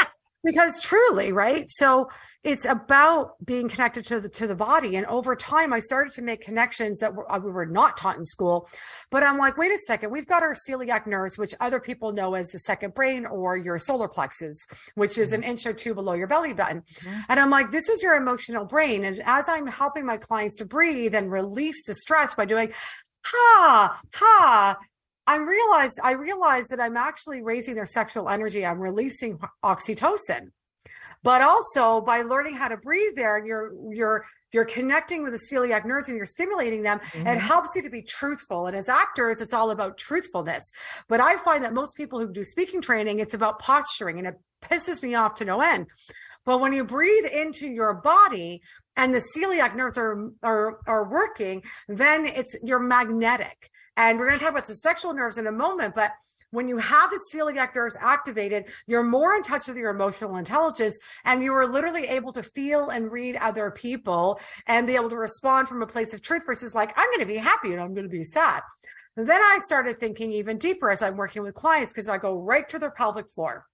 truly, right? So it's about being connected to the body. And over time, I started to make connections that we were not taught in school. But I'm like, wait a second, we've got our celiac nerves, which other people know as the second brain or your solar plexus, which is an inch or two below your belly button. Mm-hmm. And I'm like, this is your emotional brain. And as I'm helping my clients to breathe and release the stress by doing, I realized that I'm actually raising their sexual energy. I'm releasing oxytocin. But also by learning how to breathe there and you're connecting with the celiac nerves and you're stimulating them, it helps you to be truthful. And as actors, it's all about truthfulness. But I find that most people who do speaking training, it's about posturing and it pisses me off to no end. But when you breathe into your body and the celiac nerves are working, then you're magnetic. And we're going to talk about the sexual nerves in a moment, but when you have the celiac nerves activated, you're more in touch with your emotional intelligence and you are literally able to feel and read other people and be able to respond from a place of truth versus like, I'm going to be happy and I'm going to be sad. And then I started thinking even deeper as I'm working with clients because I go right to their pelvic floor.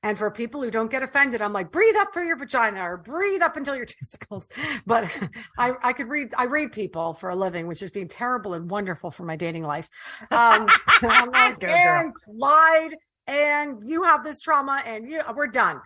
And for people who don't get offended, I'm like, breathe up through your vagina or breathe up until your testicles. But I read people for a living, which is being terrible and wonderful for my dating life. I'm like, and Clyde, and you have this trauma and we're done.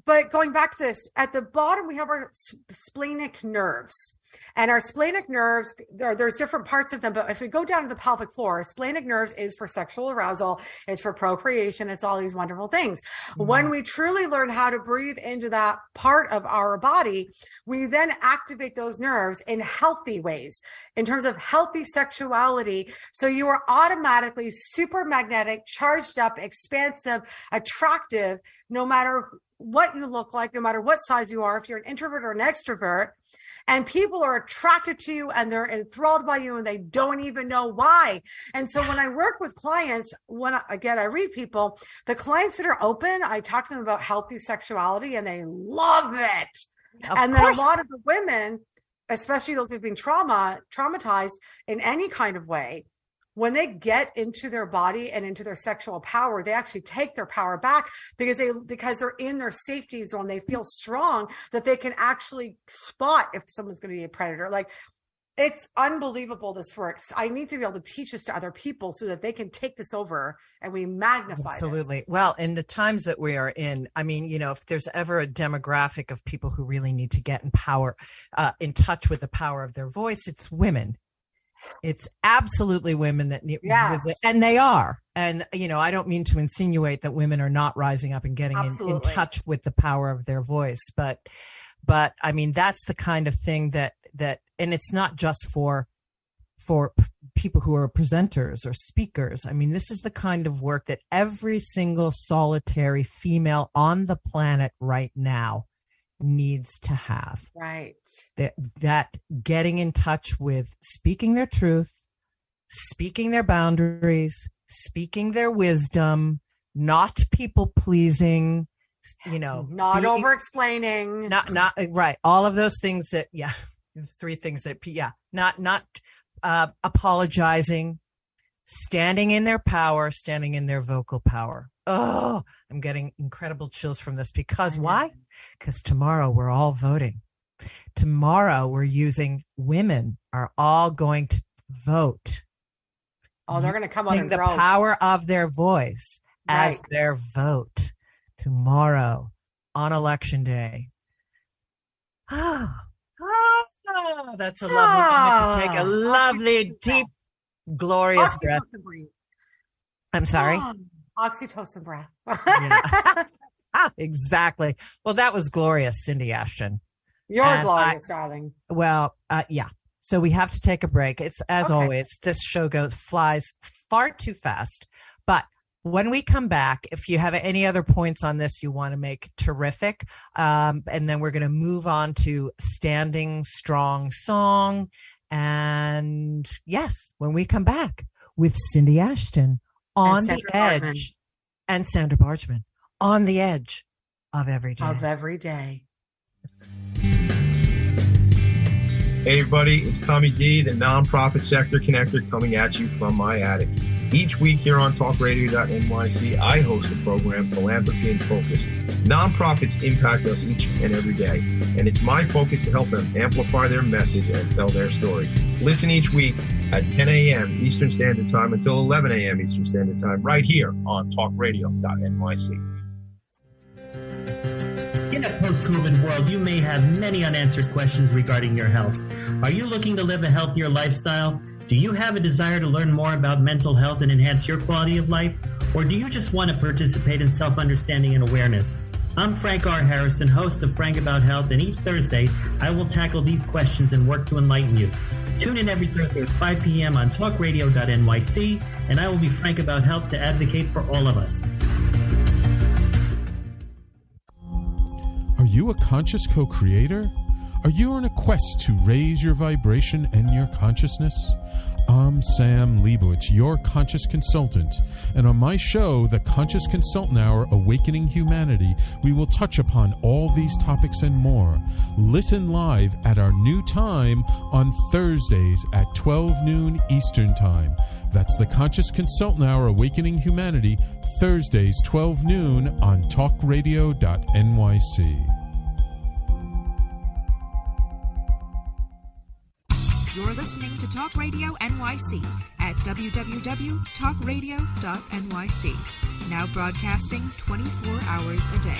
But going back to this, at the bottom, we have our splenic nerves. And our splenic nerves, there's different parts of them, but if we go down to the pelvic floor, splenic nerves is for sexual arousal, it's for procreation, it's all these wonderful things. Mm-hmm. When we truly learn how to breathe into that part of our body, we then activate those nerves in healthy ways, in terms of healthy sexuality. So you are automatically super magnetic, charged up, expansive, attractive, no matter what you look like, no matter what size you are, if you're an introvert or an extrovert. And people are attracted to you and they're enthralled by you and they don't even know why. And so when I work with clients, I read people, the clients that are open, I talk to them about healthy sexuality and they love it. And then a lot of the women, especially those who've been traumatized in any kind of way, when they get into their body and into their sexual power, they actually take their power back because they're in their safety zone. They feel strong that they can actually spot if someone's going to be a predator. Like, it's unbelievable this works. I need to be able to teach this to other people so that they can take this over and we magnify Absolutely. this. Well, in the times that we are in, I mean, if there's ever a demographic of people who really need to get in touch with the power of their voice, it's women. It's absolutely women that need, and they are. And, I don't mean to insinuate that women are not rising up and getting in touch with the power of their voice, but I mean, that's the kind of thing that, and it's not just for people who are presenters or speakers. I mean, this is the kind of work that every single solitary female on the planet right now needs to have. Right. That getting in touch with speaking their truth, speaking their boundaries, speaking their wisdom, not people pleasing, not over explaining, not right. All of those things that, three things that, not apologizing, standing in their power, standing in their vocal power. Oh, I'm getting incredible chills from this because why? Because tomorrow we're all voting. Tomorrow women are all going to vote Oh, they're going to come out using and the vote. power of their voice as Right. their vote tomorrow on election day. That's a lovely moment to take a lovely, deep, glorious breath. Oxytocin breath. I'm sorry. Oxytocin breath. Yeah. Exactly. Well, that was glorious, Cindy Ashton. You're And glorious, darling. Well, yeah. So we have to take a break. It's as always, this show flies far too fast. But when we come back, if you have any other points on this you want to make, terrific. And then we're going to move on to Standing Strong Song. And yes, when we come back with Cindy Ashton on the edge and Sandra Bargman on the edge of every day. Of every day. Hey everybody, it's Tommy D, the nonprofit sector connector, coming at you from my attic. Each week here on talkradio.nyc, I host a program, Philanthropy in Focus. Nonprofits impact us each and every day, and it's my focus to help them amplify their message and tell their story. Listen each week at 10 a.m. Eastern Standard Time until 11 a.m. Eastern Standard Time, right here on talkradio.nyc. In a post-COVID world, you may have many unanswered questions regarding your health. Are you looking to live a healthier lifestyle? Do you have a desire to learn more about mental health and enhance your quality of life? Or do you just want to participate in self-understanding and awareness? I'm Frank R. Harrison, host of Frank About Health, and each Thursday, I will tackle these questions and work to enlighten you. Tune in every Thursday at 5 p.m. on talkradio.nyc, and I will be frank about health to advocate for all of us. Are you a conscious co-creator? Are you on a quest to raise your vibration and your consciousness? I'm Sam Leibowitz, your conscious consultant, and on my show, The Conscious Consultant Hour, Awakening Humanity, we will touch upon all these topics and more. Listen live at our new time on Thursdays at 12 noon Eastern Time. That's The Conscious Consultant Hour, Awakening Humanity, Thursdays, 12 noon on talkradio.nyc. You're listening to Talk Radio NYC at www.talkradio.nyc. Now broadcasting 24 hours a day.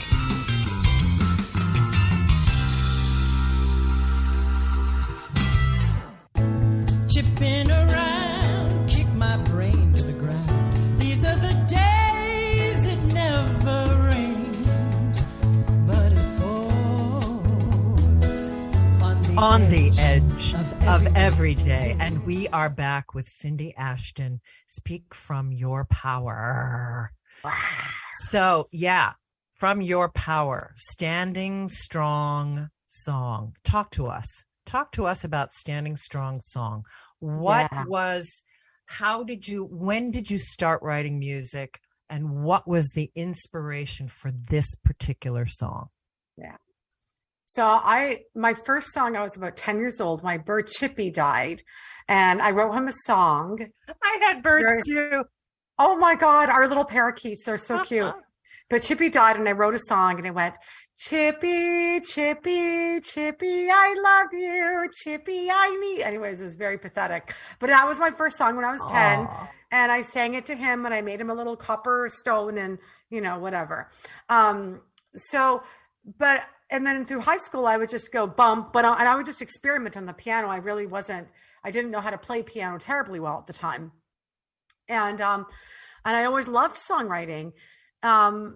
Chipping around, kick my brain to the ground. These are the days it never rained, but it pours on the edge of every day. And we are back with Cindy Ashton. Speak from your power. So, yeah, from your power, Standing Strong Song. Talk to us. Talk to us about Standing Strong Song. When did you start writing music, and what was the inspiration for this particular song? Yeah. So my first song, I was about 10 years old. My bird Chippy died, and I wrote him a song. I had birds too. Oh my God, our little parakeets, they're so cute. But Chippy died, and I wrote a song, and it went, Chippy, Chippy, Chippy, I love you. Chippy, I need. Anyways, it was very pathetic. But that was my first song when I was 10. Aww. And I sang it to him, and I made him a little copper stone and, whatever. And then through high school, I would just go bump, and I would just experiment on the piano. I didn't know how to play piano terribly well at the time. And I always loved songwriting. But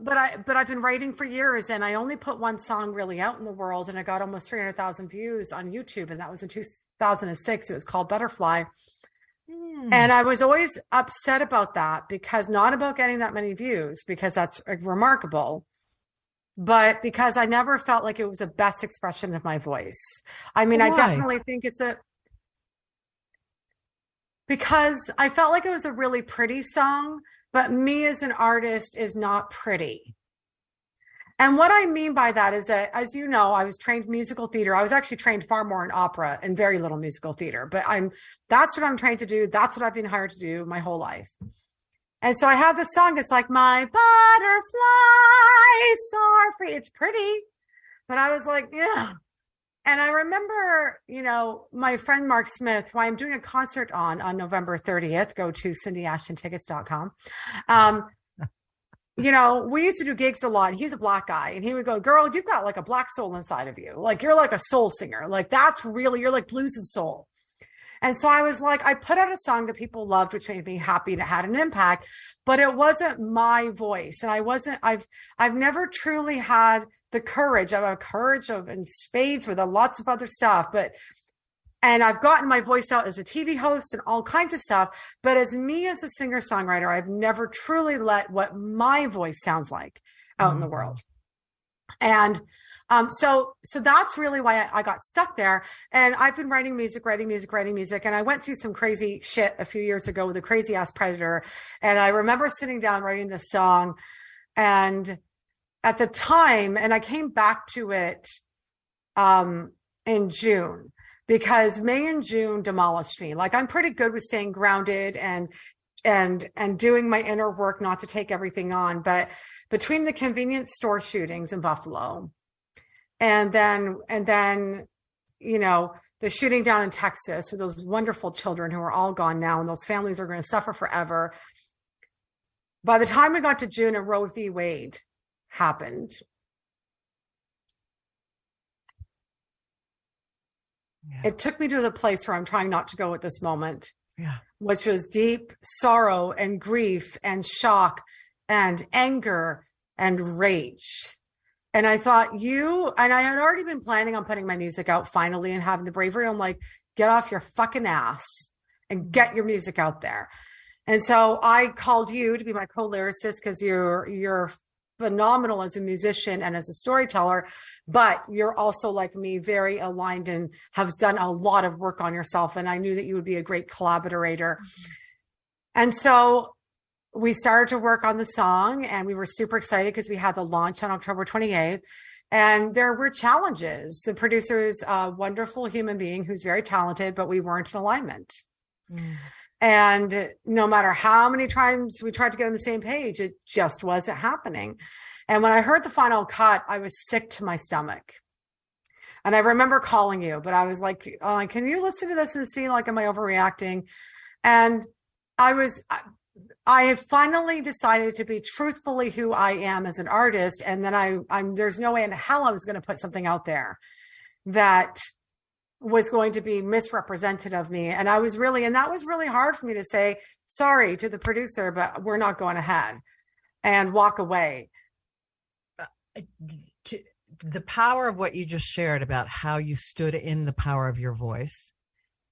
I've been writing for years, and I only put one song really out in the world, and I got almost 300,000 views on YouTube. And that was in 2006. It was called Butterfly. And I was always upset about that, because not about getting that many views, because that's remarkable, but because I never felt like it was the best expression of my voice. I mean, I definitely think because I felt like it was a really pretty song, but me as an artist is not pretty. And what I mean by that is that, as you know, I was trained musical theater. I was actually trained far more in opera and very little musical theater, but that's what I'm trained to do. That's what I've been hired to do my whole life. And so I have this song that's like, my butterfly soar free. It's pretty, but I was like, yeah. And I remember, my friend Mark Smith, who I'm doing a concert on November 30th, go to cindyashtontickets.com. We used to do gigs a lot. He's a black guy, and he would go, girl, you've got like a black soul inside of you. Like, you're like a soul singer. Like, you're like blues and soul. And so I was like, I put out a song that people loved, which made me happy and it had an impact, but it wasn't my voice. And I've never truly had the courage. I have a courage in spades with lots of other stuff, and I've gotten my voice out as a TV host and all kinds of stuff. But as me as a singer-songwriter, I've never truly let what my voice sounds like out in the world. And so that's really why I got stuck there. And I've been writing music. And I went through some crazy shit a few years ago with a crazy ass predator. And I remember sitting down writing this song. And at the time, and I came back to it in June, because May and June demolished me. Like, I'm pretty good with staying grounded and doing my inner work, not to take everything on. But between the convenience store shootings in Buffalo, and then the shooting down in Texas with those wonderful children who are all gone now, and those families are going to suffer forever. By the time we got to June and Roe v. Wade happened, it took me to the place where I'm trying not to go at this moment, which was deep sorrow and grief and shock and anger and rage. And I thought and I had already been planning on putting my music out finally and having the bravery. I'm like, get off your fucking ass and get your music out there. And so I called you to be my co-lyricist, because you're phenomenal as a musician and as a storyteller, but you're also, like me, very aligned and have done a lot of work on yourself. And I knew that you would be a great collaborator. And so we started to work on the song, and we were super excited because we had the launch on October 28th. And there were challenges. The producer is a wonderful human being who's very talented, but we weren't in alignment. And no matter how many times we tried to get on the same page, it just wasn't happening. And when I heard the final cut, I was sick to my stomach. And I remember calling you, but I was like, can you listen to this and see, like, am I overreacting? And I had finally decided to be truthfully who I am as an artist. And then there's no way in hell I was going to put something out there that was going to be misrepresented of me. And that was really hard for me to say sorry to the producer, but we're not going ahead, and walk away. The power of what you just shared about how you stood in the power of your voice,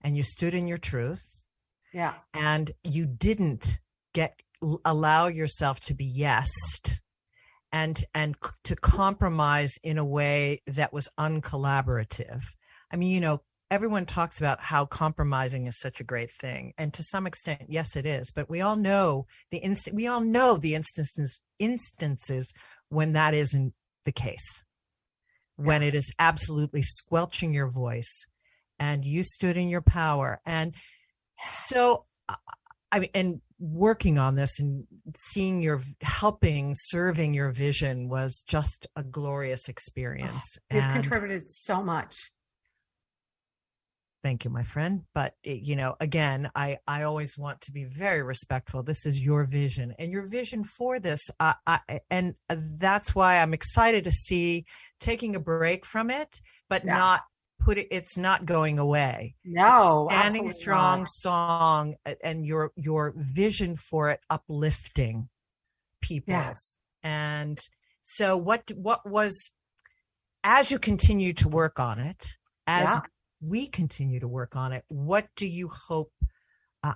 and you stood in your truth. Yeah. And you didn't allow yourself to be yesed and to compromise in a way that was uncollaborative. I mean, everyone talks about how compromising is such a great thing, and to some extent, yes, it is. But we all know the instances when that isn't the case, when it is absolutely squelching your voice, and you stood in your power. And so, and working on this and seeing serving your vision was just a glorious experience. You've contributed so much. Thank you, my friend. But, again, I always want to be very respectful. This is your vision, and your vision for this. And that's why I'm excited to see taking a break from it, but not it's not going away. No, it's standing strong song, and your vision for it uplifting people. Yes. And so what was, as you continue to work on it, we continue to work on it, what do you hope,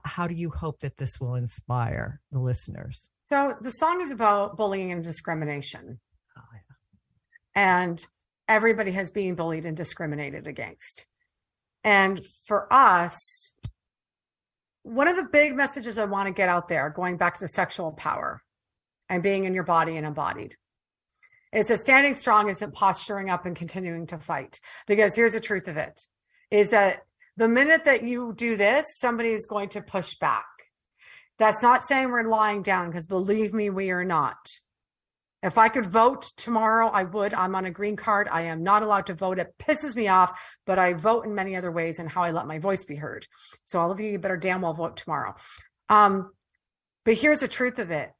how do you hope that this will inspire the listeners? So the song is about bullying and discrimination. Oh, yeah. And everybody has been bullied and discriminated against. And for us, one of the big messages I want to get out there, going back to the sexual power and being in your body and embodied, is that standing strong isn't posturing up and continuing to fight. Because here's the truth of it, is that the minute that you do this, somebody is going to push back. That's not saying we're lying down, because believe me, we are not. If I could vote tomorrow, I would. I'm on a green card. I am not allowed to vote. It pisses me off, but I vote in many other ways and how I let my voice be heard. So all of you better damn well vote tomorrow. But here's the truth of it.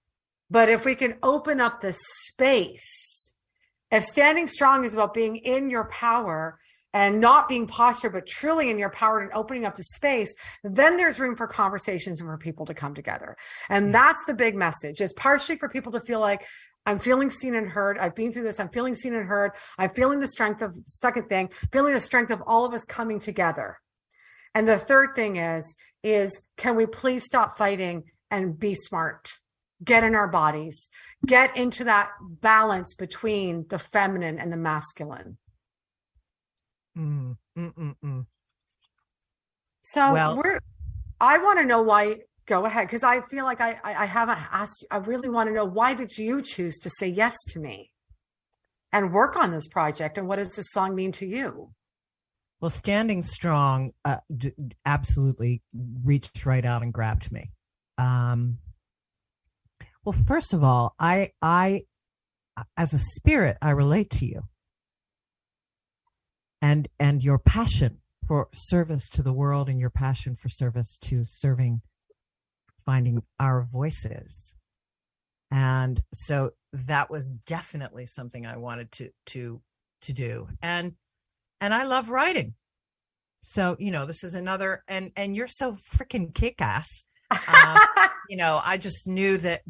But if we can open up the space, if standing strong is about being in your power and not being postured, but truly in your power and opening up the space, then there's room for conversations and for people to come together. And that's the big message, is partially for people to feel like, I'm feeling seen and heard. I've been through this. I'm feeling seen and heard. I'm feeling the strength of, second thing, feeling the strength of all of us coming together. And the third thing is can we please stop fighting and be smart? Get in our bodies, get into that balance between the feminine and the masculine. So I want to know why, go ahead, because I feel like I haven't asked, I really want to know, why did you choose to say yes to me and work on this project? And what does this song mean to you? Well, Standing Strong absolutely reached right out and grabbed me. Well, first of all, I, as a spirit, I relate to you and your passion for service to the world and your passion for service to finding our voices. And so that was definitely something I wanted to do. And I love writing. So, this is another, and you're so freaking kick-ass. I just knew that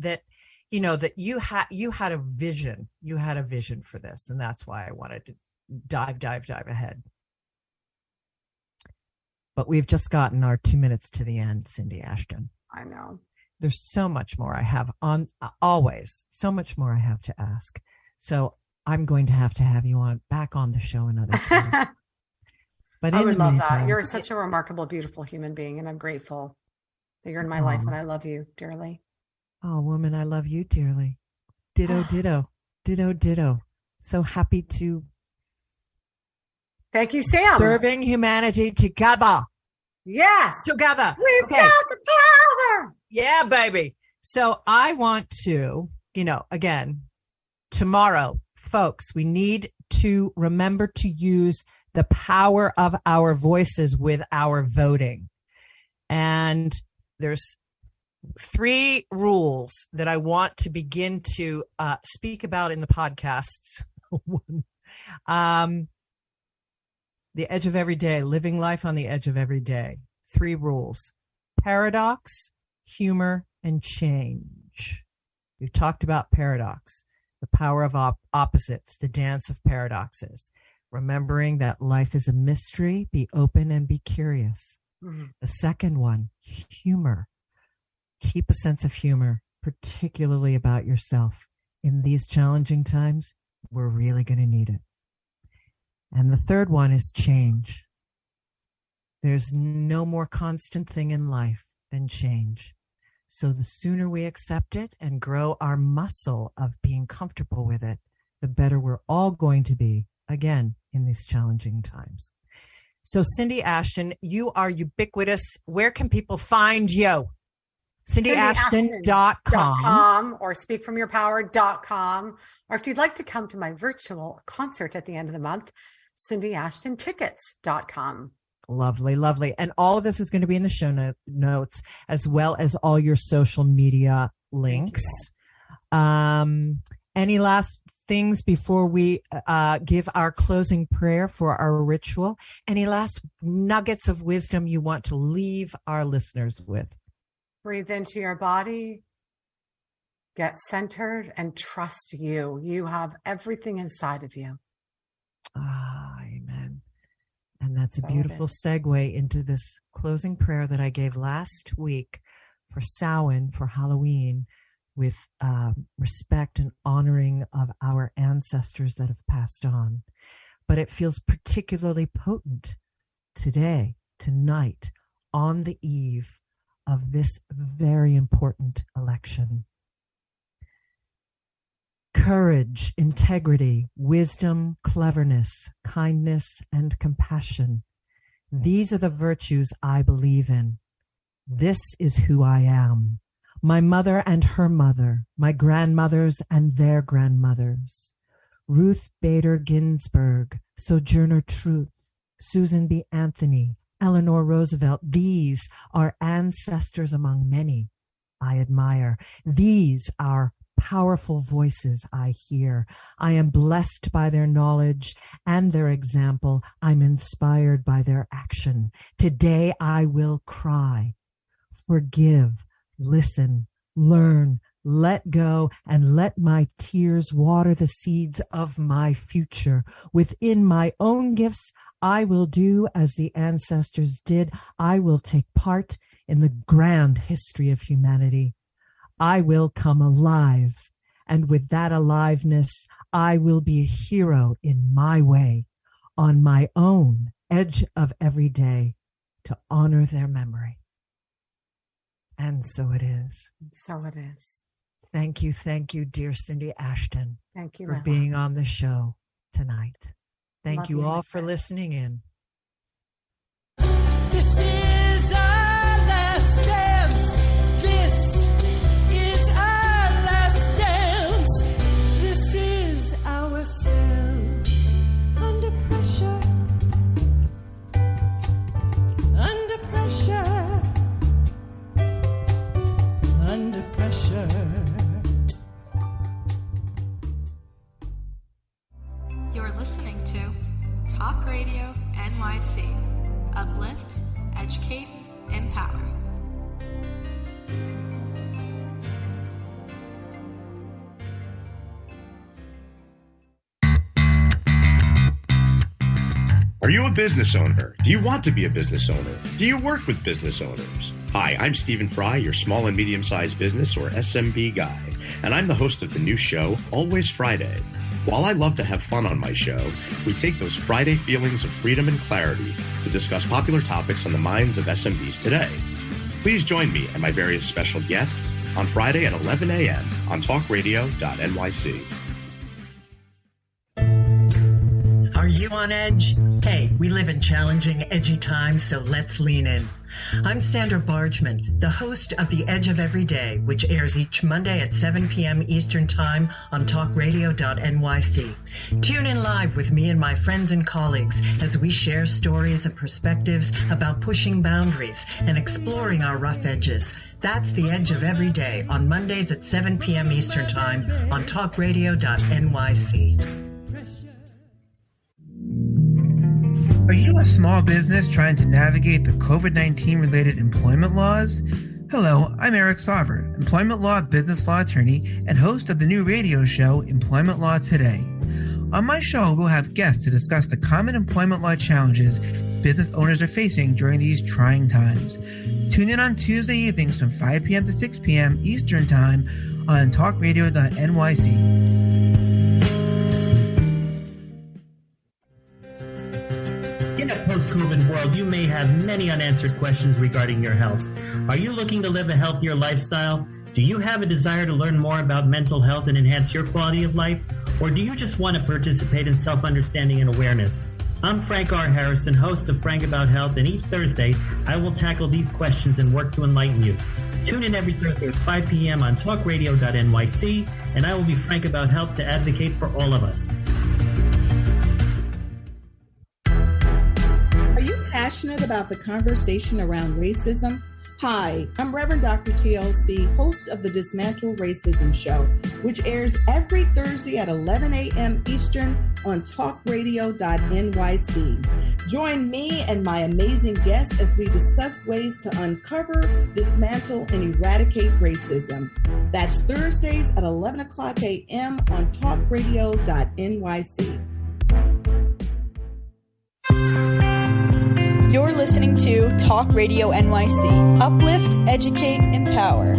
you had a vision. You had a vision for this, and that's why I wanted to dive ahead. But we've just gotten our 2 minutes to the end, Cindy Ashton. I know. There's so much more I have always so much more I have to ask. So I'm going to have you back on the show another time. But I would love that. You're such a remarkable, beautiful human being, and I'm grateful that you're in my life, and I love you dearly. Oh, woman, I love you dearly. Ditto, ditto, ditto, ditto. So happy to. Thank you, Sam. Serving humanity together. Yes. Together. We've got the power. Yeah, baby. So I want to, again, tomorrow, folks, we need to remember to use the power of our voices with our voting. And there's 3 rules that I want to begin to speak about in the podcasts. The edge of every day, living life on the edge of every day. 3 rules: paradox, humor, and change. We've talked about paradox, the power of opposites, the dance of paradoxes. Remembering that life is a mystery, be open and be curious. Mm-hmm. The second one, humor. Keep a sense of humor, particularly about yourself. In these challenging times, we're really going to need it. And the third one is change. There's no more constant thing in life than change. So the sooner we accept it and grow our muscle of being comfortable with it, the better we're all going to be, again, in these challenging times. So Cindy Ashton, you are ubiquitous. Where can people find you? CindyAshton.com or speakfromyourpower.com. Or if you'd like to come to my virtual concert at the end of the month, CindyAshtonTickets.com. Lovely, lovely. And all of this is going to be in the show notes, as well as all your social media links. Any last things before we give our closing prayer for our ritual? Any last nuggets of wisdom you want to leave our listeners with? Breathe into your body, get centered, and trust you. You have everything inside of you. Amen. And that's a beautiful segue into this closing prayer that I gave last week for Samhain, for Halloween, with respect and honoring of our ancestors that have passed on. But it feels particularly potent today, tonight, on the eve of this very important election. Courage, integrity, wisdom, cleverness, kindness, and compassion. These are the virtues I believe in. This is who I am. my mother and her mother, my grandmothers and their grandmothers, Ruth Bader Ginsburg, Sojourner Truth, Susan B. Anthony, Eleanor Roosevelt. These are ancestors among many I admire. These are powerful voices I hear. I am blessed by their knowledge and their example. I'm inspired by their action. Today I will cry, forgive, listen, learn, let go, and let my tears water the seeds of my future. Within my own gifts, I will do as the ancestors did. I will take part in the grand history of humanity. I will come alive, and with that aliveness, I will be a hero in my way, on my own edge of every day, to honor their memory. And so it is. So it is. Thank you, dear Cindy Ashton. Thank you for being on the show tonight. Thank you all for listening in. This is our last dance. This is our last dance. This is ourselves under pressure. Under pressure. Under pressure. You're listening to Talk Radio NYC. Uplift, educate, empower. Are you a business owner? Do you want to be a business owner? Do you work with business owners? Hi, I'm Stephen Fry, your small and medium-sized business or SMB guy, and I'm the host of the new show, Always Friday. While I love to have fun on my show, we take those Friday feelings of freedom and clarity to discuss popular topics on the minds of SMBs today. Please join me and my various special guests on Friday at 11 a.m. on talkradio.nyc. Are you on edge? Hey, we live in challenging, edgy times, so let's lean in. I'm Sandra Bargeman, the host of The Edge of Every Day, which airs each Monday at 7 p.m. Eastern Time on talkradio.nyc. Tune in live with me and my friends and colleagues as we share stories and perspectives about pushing boundaries and exploring our rough edges. That's The Edge of Every Day on Mondays at 7 p.m. Eastern Time on talkradio.nyc. Are you a small business trying to navigate the COVID-19 related employment laws? Hello, I'm Eric Sauver, employment law, business law attorney, and host of the new radio show, Employment Law Today. On my show, we'll have guests to discuss the common employment law challenges business owners are facing during these trying times. Tune in on Tuesday evenings from 5 p.m. to 6 p.m. Eastern Time on talkradio.nyc. In a post-COVID world, you may have many unanswered questions regarding your health. Are you looking to live a healthier lifestyle? Do you have a desire to learn more about mental health and enhance your quality of life? Or do you just want to participate in self-understanding and awareness? I'm Frank R. Harrison, host of Frank About Health, and each Thursday, I will tackle these questions and work to enlighten you. Tune in every Thursday at 5 p.m. on talkradio.nyc, and I will be frank about health to advocate for all of us. Passionate about the conversation around racism? Hi, I'm Reverend Dr. TLC, host of the Dismantle Racism Show, which airs every Thursday at 11 a.m. Eastern on talkradio.nyc. Join me and my amazing guests as we discuss ways to uncover, dismantle, and eradicate racism. That's Thursdays at 11 o'clock a.m. on talkradio.nyc. You're listening to Talk Radio NYC. Uplift, educate, empower.